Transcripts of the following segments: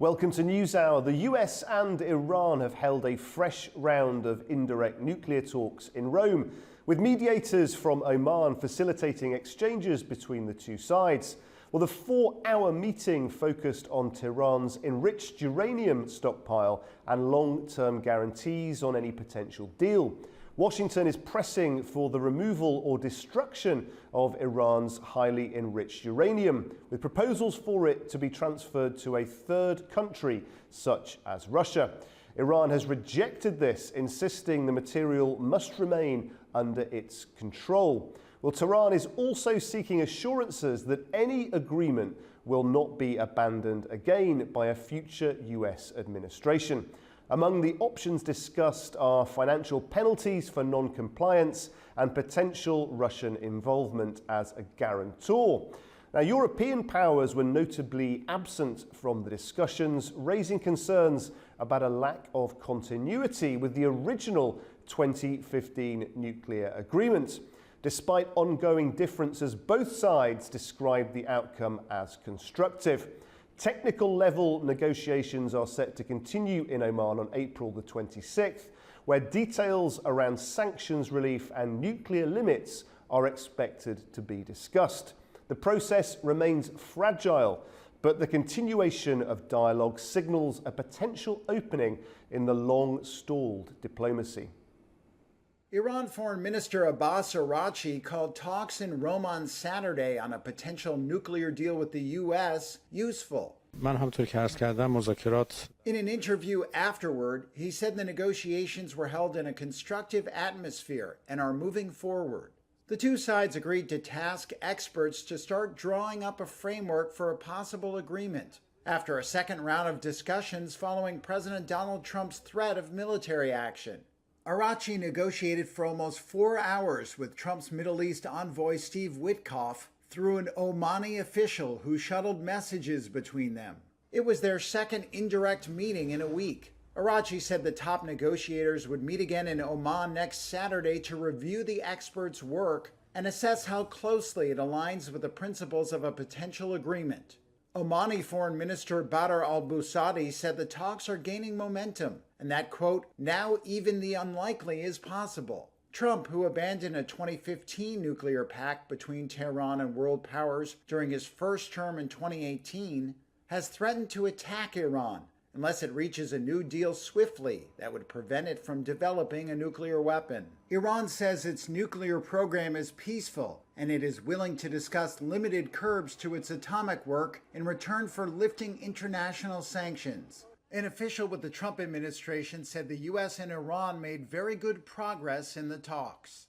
Welcome to Newshour. The US and Iran have held a fresh round of indirect nuclear talks in Rome, with mediators from Oman facilitating exchanges between the two sides. Well, the 4-hour meeting focused on Tehran's enriched uranium stockpile and long-term guarantees on any potential deal. Washington is pressing for the removal or destruction of Iran's highly enriched uranium, with proposals for it to be transferred to a third country, such as Russia. Iran has rejected this, insisting the material must remain under its control. Well, Tehran is also seeking assurances that any agreement will not be abandoned again by a future US administration. Among the options discussed are financial penalties for non-compliance and potential Russian involvement as a guarantor. Now, European powers were notably absent from the discussions, raising concerns about a lack of continuity with the original 2015 nuclear agreement. Despite ongoing differences, both sides described the outcome as constructive. Technical level negotiations are set to continue in Oman on April the 26th, where details around sanctions relief and nuclear limits are expected to be discussed. The process remains fragile, but the continuation of dialogue signals a potential opening in the long-stalled diplomacy. Iran Foreign Minister Abbas Araghchi called talks in Rome on Saturday on a potential nuclear deal with the U.S. useful. In an interview afterward, he said the negotiations were held in a constructive atmosphere and are moving forward. The two sides agreed to task experts to start drawing up a framework for a possible agreement, after a second round of discussions following President Donald Trump's threat of military action. Araghchi negotiated for almost 4 hours with Trump's Middle East envoy Steve Witkoff through an Omani official who shuttled messages between them. It was their second indirect meeting in a week. Araghchi said the top negotiators would meet again in Oman next Saturday to review the experts' work and assess how closely it aligns with the principles of a potential agreement. Omani Foreign Minister Badr al-Busadi said the talks are gaining momentum and that, quote, now even the unlikely is possible. Trump, who abandoned a 2015 nuclear pact between Tehran and world powers during his first term in 2018, has threatened to attack Iran unless it reaches a new deal swiftly that would prevent it from developing a nuclear weapon. Iran says its nuclear program is peaceful and it is willing to discuss limited curbs to its atomic work in return for lifting international sanctions. An official with the Trump administration said the U.S. and Iran made very good progress in the talks.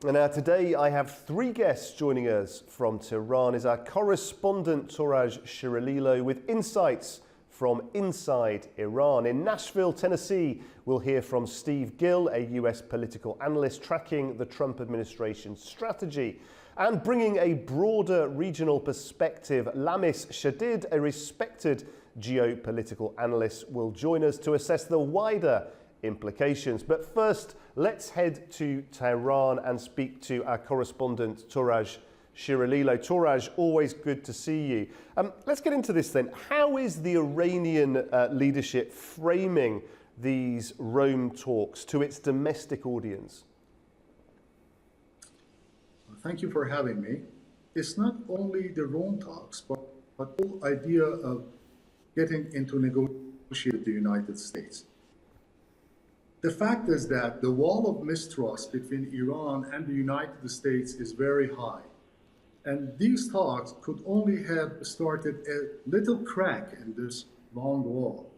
And now today I have 3 guests joining us from Tehran. Is our correspondent Touraj Shirililo with insights from inside Iran. In Nashville, Tennessee, we'll hear from Steve Gill, a US political analyst tracking the Trump administration's strategy. And bringing a broader regional perspective, Lamis Shadid, a respected geopolitical analyst, will join us to assess the wider implications. But first, let's head to Tehran and speak to our correspondent, Touraj Shirililo. Touraj, always good to see you. Let's get into this then. How is the Iranian leadership framing these Rome talks to its domestic audience? Thank you for having me. It's not only the Rome talks, but the whole idea of getting into negotiation with the United States. The fact is that the wall of mistrust between Iran and the United States is very high. And these talks could only have started a little crack in this long wall.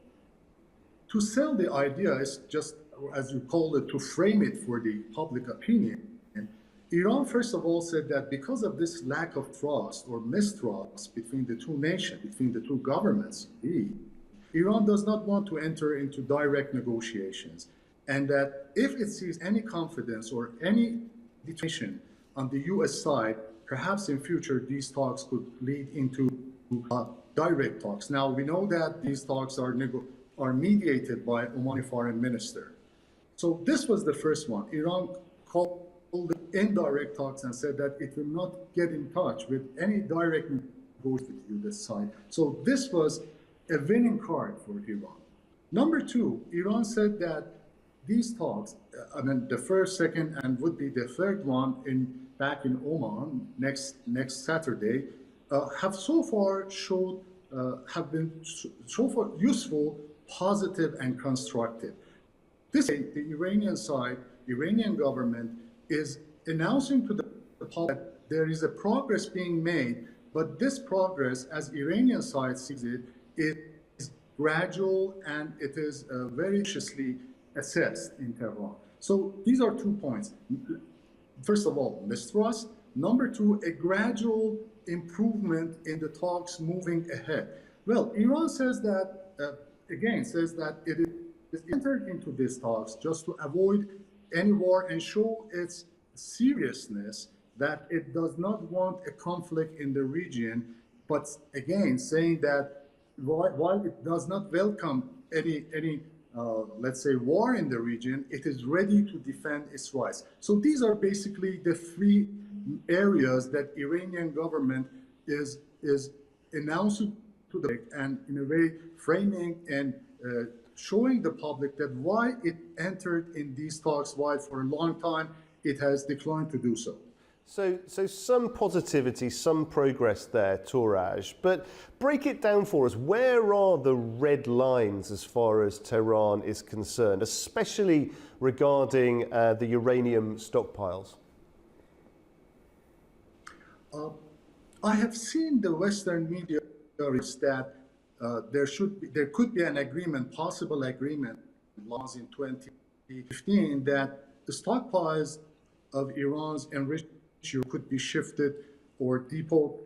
To sell the idea is just, as you called it, to frame it for the public opinion. Iran, first of all, said that because of this lack of trust or mistrust between the two nations, between the two governments, Iran does not want to enter into direct negotiations. And that if it sees any confidence or any determination on the US side, perhaps in future these talks could lead into direct talks. Now, we know that these talks are mediated by Omani foreign minister. So this was the first one. Iran called the indirect talks and said that it will not get in touch with any direct negotiation with this side. So this was a winning card for Iran. Number two, Iran said that these talks, the first, second, and would be the third one back in Oman next Saturday, have so far showed have been so far useful, positive, and constructive. This, the Iranian side, Iranian government is announcing to the public that there is a progress being made, but this progress, as Iranian side sees it, is gradual and it is very cautiously assessed in Tehran. So these are 2 points. First of all, mistrust. Number two, a gradual improvement in the talks moving ahead. Well, Iran says that, says that it is entered into these talks just to avoid any war and show its seriousness that it does not want a conflict in the region, but again, saying that while it does not welcome any let's say, war in the region, it is ready to defend its rights. So these are basically the 3 areas that Iranian government is announcing to the public and in a way framing and showing the public that why it entered in these talks, while for a long time it has declined to do so. So some positivity, some progress there, Touraj, but break it down for us. Where are the red lines as far as Tehran is concerned, especially regarding the uranium stockpiles? I have seen the Western media that there could be an agreement, possible agreement, laws in 2015 that the stockpiles of Iran's enriched could be shifted or depoted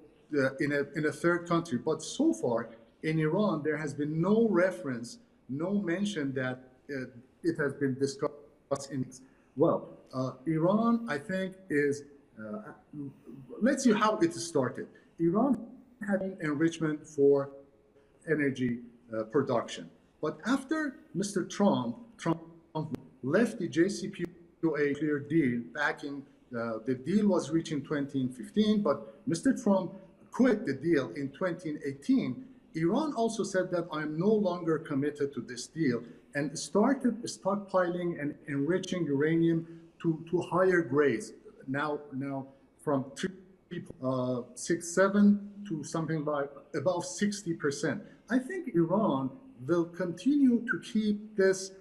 in a third country. But so far in Iran, there has been no reference, no mention that it has been discussed in. Well, Iran, I think, is, let's see how it started. Iran had an enrichment for energy production. But after Mr. Trump left the JCPOA clear deal back in the deal was reached in 2015, but Mr. Trump quit the deal in 2018. Iran also said that I'm no longer committed to this deal and started stockpiling and enriching uranium to higher grades. Now from 3.67 to something like above 60%. I think Iran will continue to keep this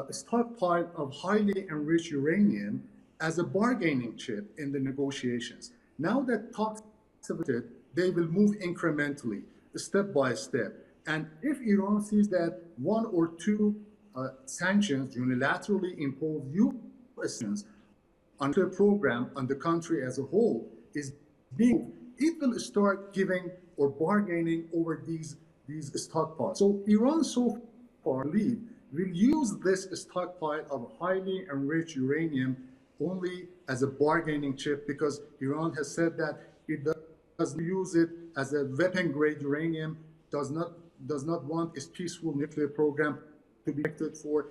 stockpile of highly enriched uranium as a bargaining chip in the negotiations. Now that talks have started, they will move incrementally, step by step. And if Iran sees that 1 or 2 sanctions unilaterally imposed U.S. sanctions on the program, on the country as a whole, is being, it will start giving or bargaining over these stockpiles. So Iran so far will use this stockpile of highly enriched uranium only as a bargaining chip, because Iran has said that it doesn't use it as a weapon-grade uranium, does not want its peaceful nuclear program to be affected for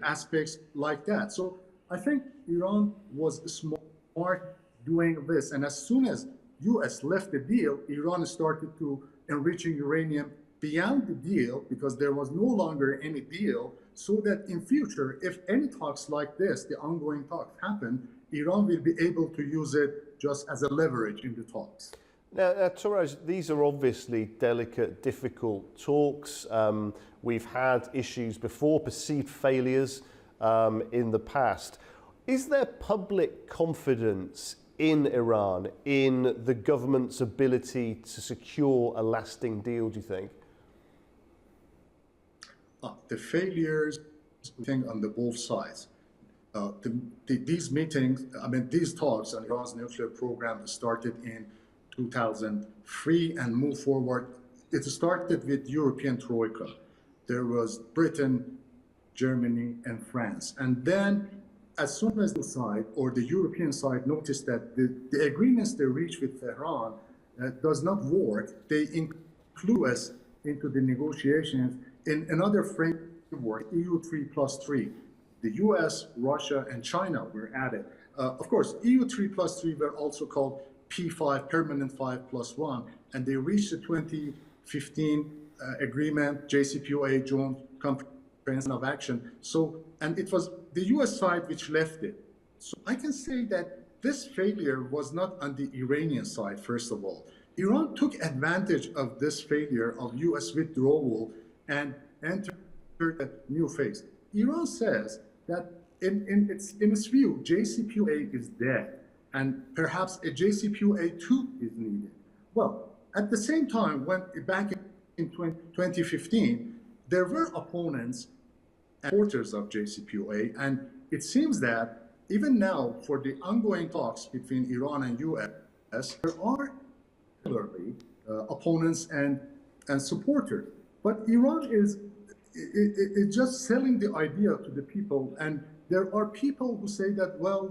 aspects like that. So I think Iran was smart doing this, and as soon as U.S. left the deal, Iran started to enriching uranium beyond the deal, because there was no longer any deal, so that in future, if any talks like this, the ongoing talks happen, Iran will be able to use it just as a leverage in the talks. Now, Touraj, these are obviously delicate, difficult talks. We've had issues before, perceived failures in the past. Is there public confidence in Iran, in the government's ability to secure a lasting deal, do you think? The failures, I think, on both sides. These meetings, these talks on Iran's nuclear program started in 2003 and moved forward. It started with European Troika. There was Britain, Germany, and France. And then, as soon as the side or the European side noticed that the agreements they reached with Tehran does not work, they include us into the negotiations in another framework, EU 3+3. The US, Russia, and China were added. Of course, EU 3+3 were also called P5, Permanent 5+1, and they reached the 15 agreement, JCPOA, Joint Comprehensive of Action. So, and it was the US side which left it. So I can say that this failure was not on the Iranian side, first of all. Iran took advantage of this failure of US withdrawal and entered a new phase. Iran says that in its view, JCPOA is dead, and perhaps a JCPOA 2 is needed. Well, at the same time, when back in 2015, there were opponents and supporters of JCPOA, and it seems that even now, for the ongoing talks between Iran and US, there are regularly opponents and supporters. But Iran is just selling the idea to the people, and there are people who say that, well,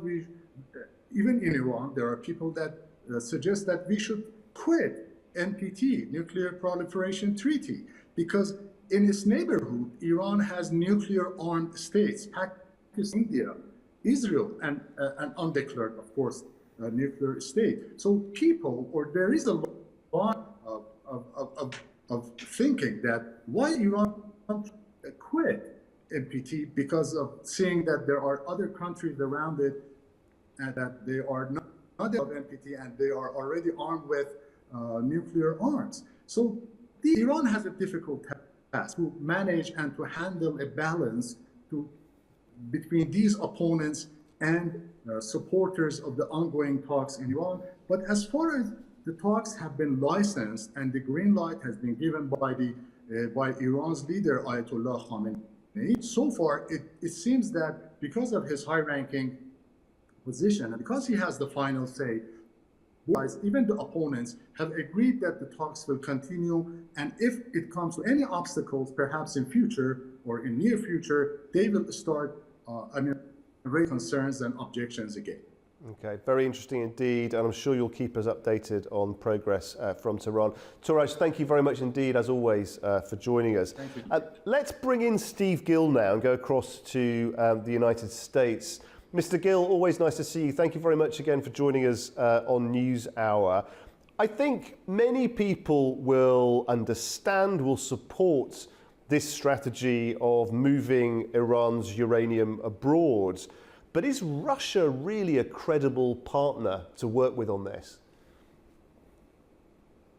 even in Iran, there are people that suggest that we should quit NPT, Nuclear Proliferation Treaty, because in its neighborhood, Iran has nuclear-armed states, Pakistan, India, Israel, and undeclared, of course, nuclear state. So people, or there is a lot of thinking that why Iran quit NPT, because of seeing that there are other countries around it and that they are not of NPT and they are already armed with nuclear arms. So Iran has a difficult task to manage and to handle a balance between these opponents and supporters of the ongoing talks in Iran. But as far as the talks have been licensed and the green light has been given by Iran's leader, Ayatollah Khamenei, so far it seems that because of his high-ranking position and because he has the final say, even the opponents have agreed that the talks will continue, and if it comes to any obstacles, perhaps in future or in near future, they will start raise concerns and objections again. Okay, very interesting indeed, and I'm sure you'll keep us updated on progress from Tehran. Touraj, thank you very much indeed, as always, for joining us. Thank you. Let's bring in Steve Gill now and go across to the United States. Mr. Gill, always nice to see you. Thank you very much again for joining us on NewsHour. I think many people will understand, will support this strategy of moving Iran's uranium abroad. But is Russia really a credible partner to work with on this?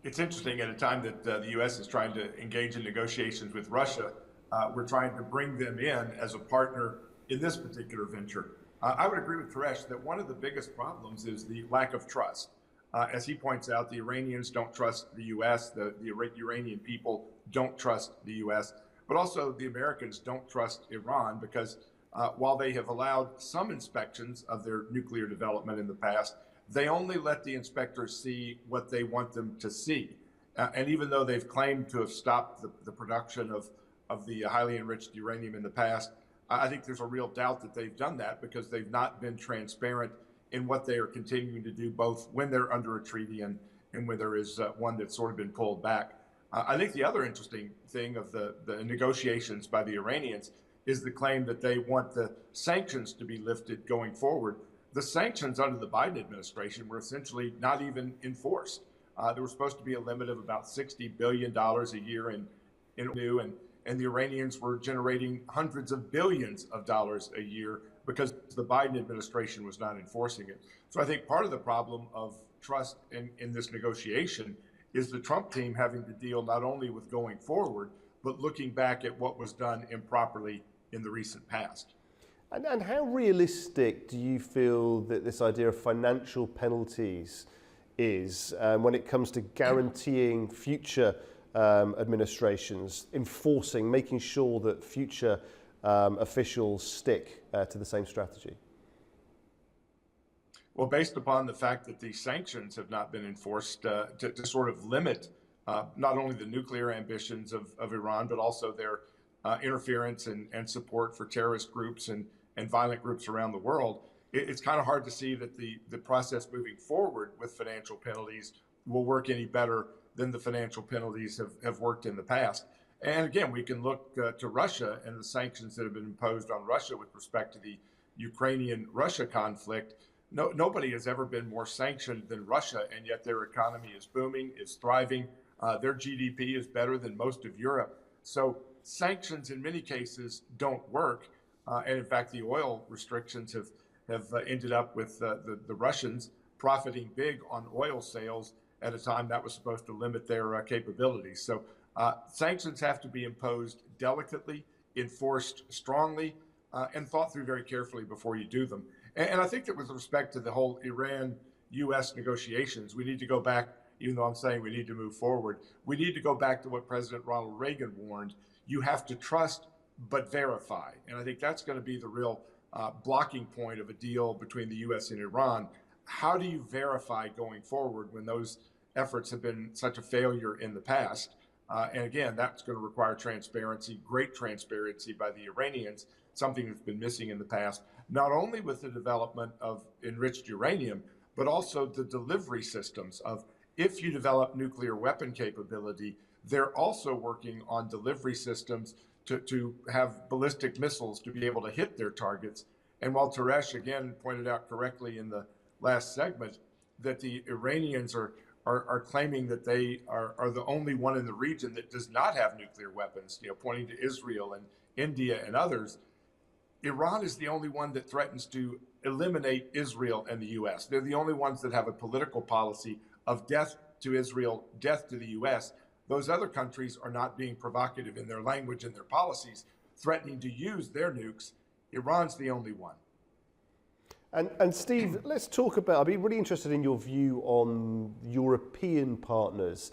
It's interesting at a time that the U.S. is trying to engage in negotiations with Russia, we're trying to bring them in as a partner in this particular venture. I would agree with Koresh that one of the biggest problems is the lack of trust. As he points out, the Iranians don't trust the U.S., the Iranian people don't trust the U.S., but also the Americans don't trust Iran because while they have allowed some inspections of their nuclear development in the past, they only let the inspectors see what they want them to see. And even though they've claimed to have stopped the production of the highly enriched uranium in the past, I think there's a real doubt that they've done that because they've not been transparent in what they are continuing to do, both when they're under a treaty and when there is one that's sort of been pulled back. I think the other interesting thing of the negotiations by the Iranians is the claim that they want the sanctions to be lifted going forward. The sanctions under the Biden administration were essentially not even enforced. There was supposed to be a limit of about $60 billion a year in new, and the Iranians were generating hundreds of billions of dollars a year because the Biden administration was not enforcing it. So I think part of the problem of trust in this negotiation is the Trump team having to deal not only with going forward, but looking back at what was done improperly in the recent past. And how realistic do you feel that this idea of financial penalties is when it comes to guaranteeing future administrations, enforcing, making sure that future officials stick to the same strategy? Well, based upon the fact that these sanctions have not been enforced to sort of limit not only the nuclear ambitions of Iran, but also their interference and support for terrorist groups and violent groups around the world, it's kind of hard to see that the process moving forward with financial penalties will work any better than the financial penalties have worked in the past. And again, we can look to Russia and the sanctions that have been imposed on Russia with respect to the Ukrainian-Russia conflict. Nobody has ever been more sanctioned than Russia, and yet their economy is booming, is thriving. Their GDP is better than most of Europe. So sanctions in many cases don't work. And in fact, the oil restrictions have ended up with the Russians profiting big on oil sales at a time that was supposed to limit their capabilities. So sanctions have to be imposed delicately, enforced strongly, and thought through very carefully before you do them. And I think that with respect to the whole Iran-U.S. negotiations, we need to go back, even though I'm saying we need to move forward, we need to go back to what President Ronald Reagan warned. You have to trust but verify. And I think that's going to be the real blocking point of a deal between the U.S. and Iran. How do you verify going forward when those efforts have been such a failure in the past? And again, that's going to require transparency, great transparency by the Iranians, something that's been missing in the past, not only with the development of enriched uranium, but also the delivery systems of, if you develop nuclear weapon capability, they're also working on delivery systems to have ballistic missiles to be able to hit their targets. And while Teresh again pointed out correctly in the last segment that the Iranians are claiming that they are the only one in the region that does not have nuclear weapons, pointing to Israel and India and others, Iran is the only one that threatens to eliminate Israel and the U.S. They're the only ones that have a political policy of death to Israel, death to the U.S. Those other countries are not being provocative in their language and their policies, threatening to use their nukes. Iran's the only one. And Steve, let's talk about, I'd be really interested in your view on European partners.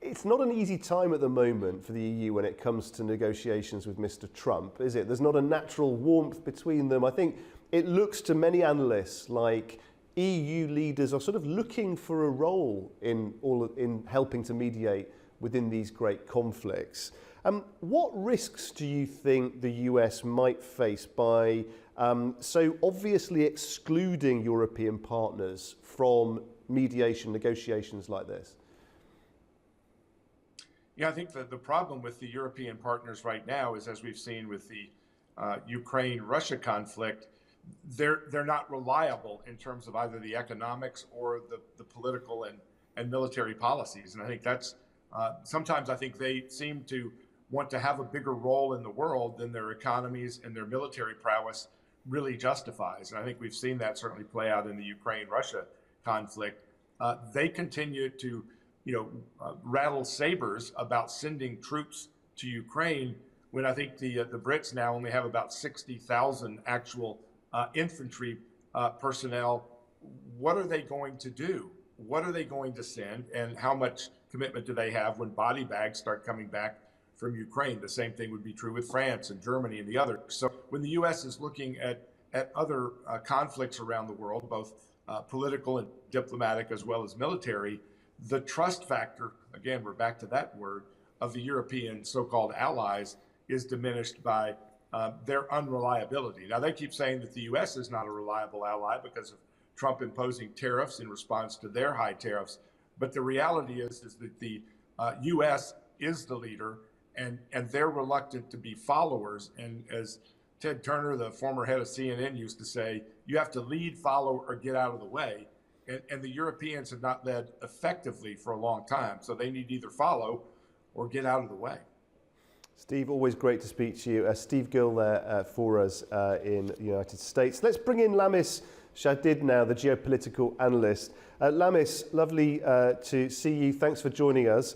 It's not an easy time at the moment for the EU when it comes to negotiations with Mr. Trump, is it? There's not a natural warmth between them. I think it looks to many analysts like EU leaders are sort of looking for a role in helping to mediate within these great conflicts. What risks do you think the US might face by so obviously excluding European partners from mediation negotiations like this? Yeah, I think that the problem with the European partners right now is, as we've seen with the Ukraine-Russia conflict, they're not reliable in terms of either the economics or the political and military policies. And I think that's sometimes I think they seem to want to have a bigger role in the world than their economies and their military prowess really justifies. And I think we've seen that certainly play out in the Ukraine-Russia conflict. They continue to rattle sabers about sending troops to Ukraine when I think the Brits now only have about 60,000 actual infantry personnel. What are they going to do? What are they going to send? And how much commitment do they have when body bags start coming back from Ukraine? The same thing would be true with France and Germany and the others. So when the U.S. is looking at other conflicts around the world, both political and diplomatic as well as military, the trust factor, again, we're back to that word, of the European so-called allies is diminished by their unreliability. Now, they keep saying that the U.S. is not a reliable ally because of Trump imposing tariffs in response to their high tariffs. But the reality is that the U.S. is the leader, and they're reluctant to be followers. And as Ted Turner, the former head of CNN, used to say, you have to lead, follow, or get out of the way. And the Europeans have not led effectively for a long time. So they need to either follow or get out of the way. Steve, always great to speak to you. Steve Gill there for us in the United States. Let's bring in Lamis Shadid now, the geopolitical analyst. Lamis, lovely to see you. Thanks for joining us.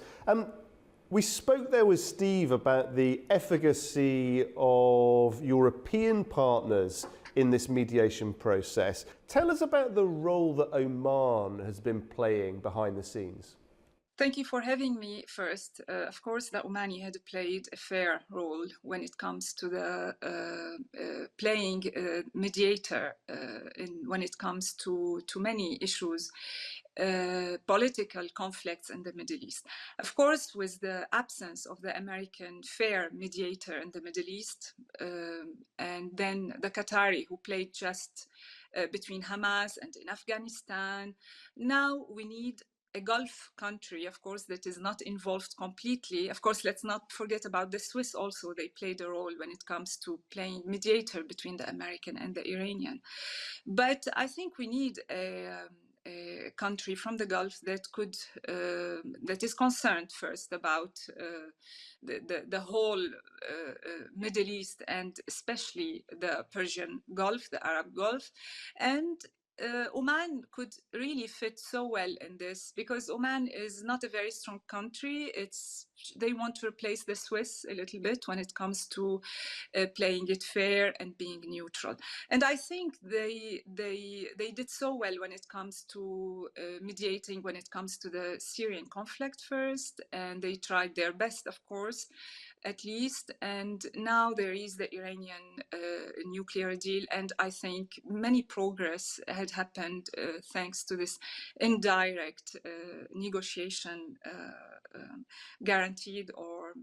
We spoke there with Steve about the efficacy of European partners in this mediation process. Tell us about the role that Oman has been playing behind the scenes. Thank you for having me first. Of course, the Omani had played a fair role when it comes to the playing mediator when it comes to many issues, political conflicts in the Middle East. Of course, with the absence of the American fair mediator in the Middle East, and then the Qatari who played just between Hamas and in Afghanistan, now we need a Gulf country, of course, that is not involved completely. Of course, let's not forget about the Swiss also. They played a role when it comes to playing mediator between the American and the Iranian. But I think we need a a country from the Gulf that could that is concerned first about the whole Middle East, and especially the Persian Gulf, the Arab Gulf. And Oman could really fit so well in this, because Oman is not a very strong country. They want to replace the Swiss a little bit when it comes to playing it fair and being neutral. And I think they did so well when it comes to mediating, when it comes to the Syrian conflict first, and they tried their best, of course, at least. And now there is the Iranian nuclear deal, and I think many progress had happened thanks to this indirect negotiation guaranteed or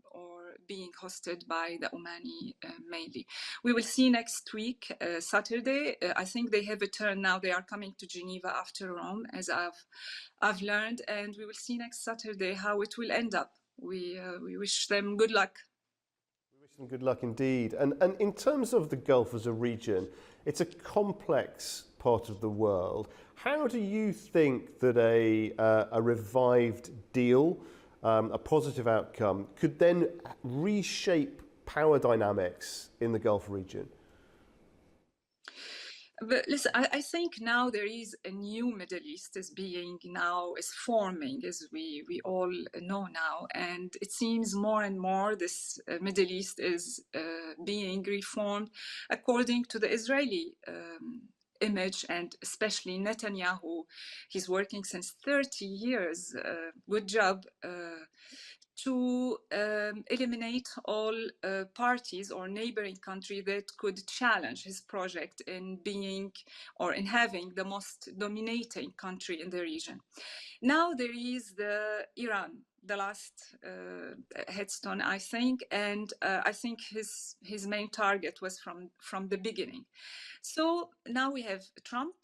being hosted by the Omani mainly. We will see next week, Saturday. I think they have a turn now. They are coming to Geneva after Rome, as I've learned, and we will see next Saturday how it will end up. We wish them good luck. We wish them good luck indeed. And in terms of the Gulf as a region, it's a complex part of the world. How do you think that a revived deal, a positive outcome, could then reshape power dynamics in the Gulf region? But listen, I think now there is a new Middle East is forming, as we all know now, and it seems more and more this Middle East is being reformed according to the Israeli image, and especially Netanyahu. He's working since 30 years. Good job. To eliminate all parties or neighboring country that could challenge his project in being or in having the most dominating country in the region. Now there is the Iran, the last headstone, I think, and I think his main target was from the beginning. So now we have Trump,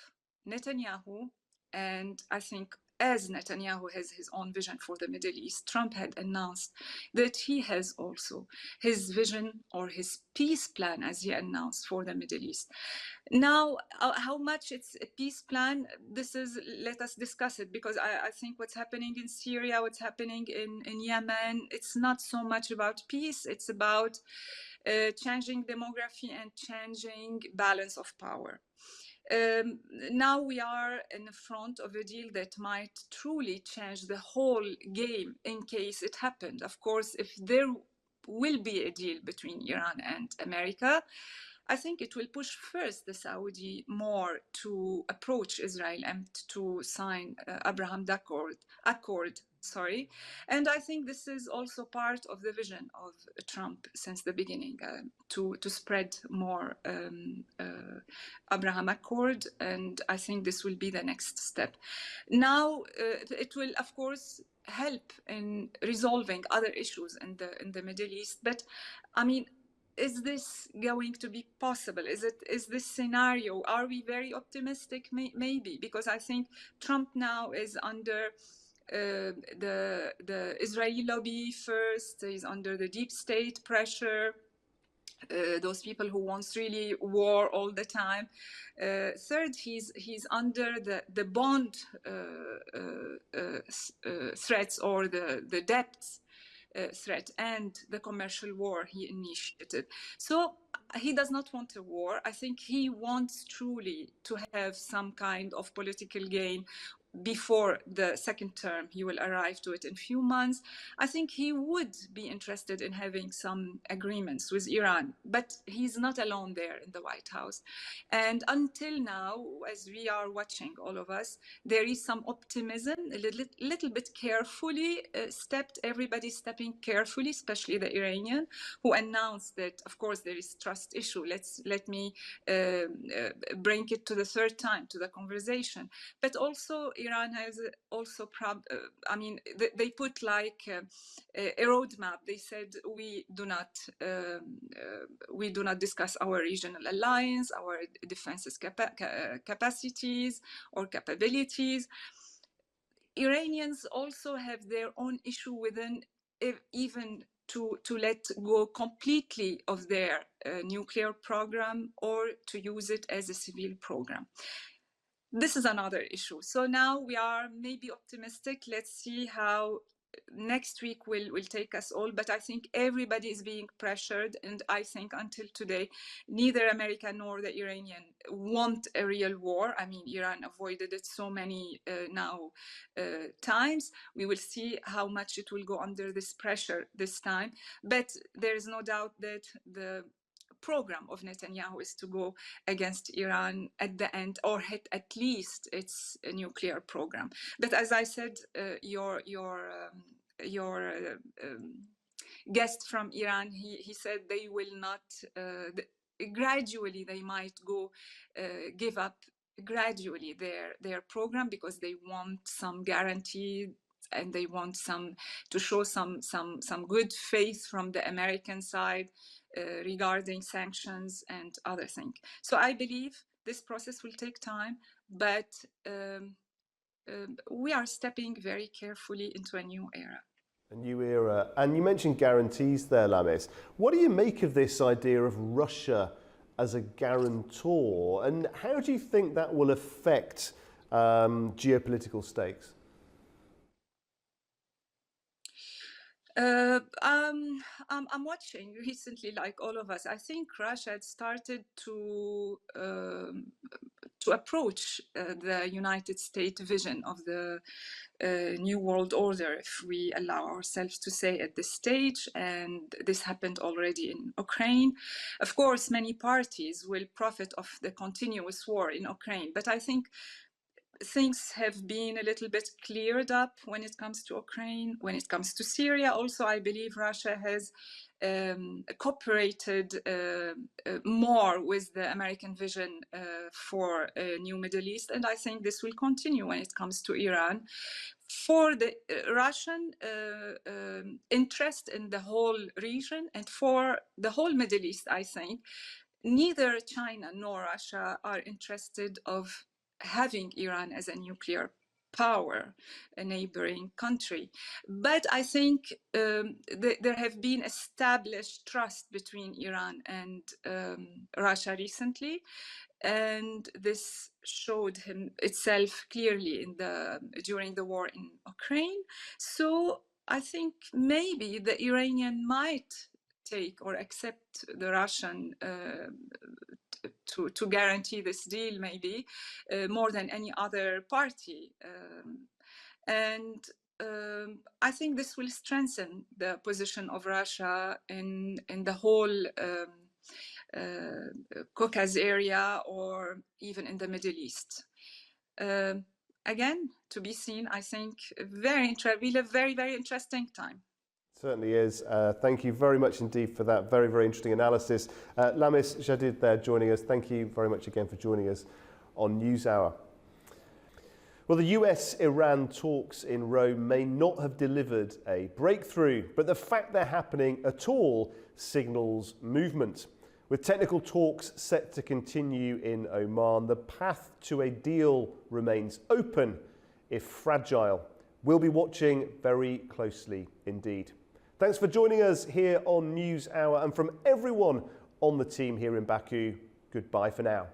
Netanyahu, and I think as Netanyahu has his own vision for the Middle East, Trump had announced that he has also his vision or his peace plan, as he announced, for the Middle East. Now, how much it's a peace plan, let us discuss it, because I think what's happening in Syria, what's happening in Yemen, it's not so much about peace, it's about changing demography and changing balance of power. Now we are in front of a deal that might truly change the whole game in case it happened. Of course, if there will be a deal between Iran and America, I think it will push first the Saudi more to approach Israel and to sign Abraham Accord. And I think this is also part of the vision of Trump since the beginning, to spread more Abraham Accord, and I think this will be the next step. Now, it will, of course, help in resolving other issues in the Middle East, but I mean, is this going to be possible? Is this scenario, are we very optimistic? Maybe, because I think Trump now is under the Israeli lobby first, he's under the deep state pressure, those people who wants really war all the time. Third, he's under the bond threats or the debts threat and the commercial war he initiated. So he does not want a war. I think he wants truly to have some kind of political gain before the second term. He will arrive to it in a few months. I think he would be interested in having some agreements with Iran, but he's not alone there in the White House. And until now, as we are watching, all of us, there is some optimism, a little bit carefully everybody stepping carefully, especially the Iranian, who announced that, of course, there is trust issue. Let me bring it to the third time to the conversation. But also, Iran has also, they put like a roadmap. They said we do not discuss our regional alliance, our defenses capacities or capabilities. Iranians also have their own issue within, even to let go completely of their nuclear program or to use it as a civil program. this is another issue. So now we are maybe optimistic. Let's see how next week will take us all. But I think everybody is being pressured. And I think until today, neither America nor the Iranian want a real war. I mean, Iran avoided it so many times. We will see how much it will go under this pressure this time. But there is no doubt that the program of Netanyahu is to go against Iran at the end, or hit at least its nuclear program. But as I said, your guest from Iran, he said they will not, gradually they might go give up gradually their program, because they want some guarantee and they want to show some good faith from the American side regarding sanctions and other things. So I believe this process will take time, but we are stepping very carefully into a new era. A new era. And you mentioned guarantees there, Lamis. What do you make of this idea of Russia as a guarantor? And how do you think that will affect geopolitical stakes? I'm watching recently, like all of us. I think Russia had started to approach the United States vision of the New World Order, if we allow ourselves to say at this stage. And this happened already in Ukraine. Of course, many parties will profit of the continuous war in Ukraine, but I think things have been a little bit cleared up when it comes to Ukraine. When it comes to Syria, also, I believe Russia has cooperated more with the American vision for a new Middle East. And I think this will continue when it comes to Iran. For the Russian interest in the whole region and for the whole Middle East, I think neither China nor Russia are interested of having Iran as a nuclear power, a neighboring country. But I think there have been established trust between Iran and Russia recently, and this showed itself clearly during the war in Ukraine. So I think maybe the Iranian might take or accept the Russian to guarantee this deal, maybe more than any other party. And I think this will strengthen the position of Russia in the whole Caucasus area, or even in the Middle East. Again, to be seen. I think we live very, very interesting time. Certainly is. Thank you very much indeed for that very, very interesting analysis. Lamis Jadid there joining us. Thank you very much again for joining us on Newshour. Well, the US-Iran talks in Rome may not have delivered a breakthrough, but the fact they're happening at all signals movement. With technical talks set to continue in Oman, the path to a deal remains open, if fragile. We'll be watching very closely indeed. Thanks for joining us here on Newshour, and from everyone on the team here in Baku, goodbye for now.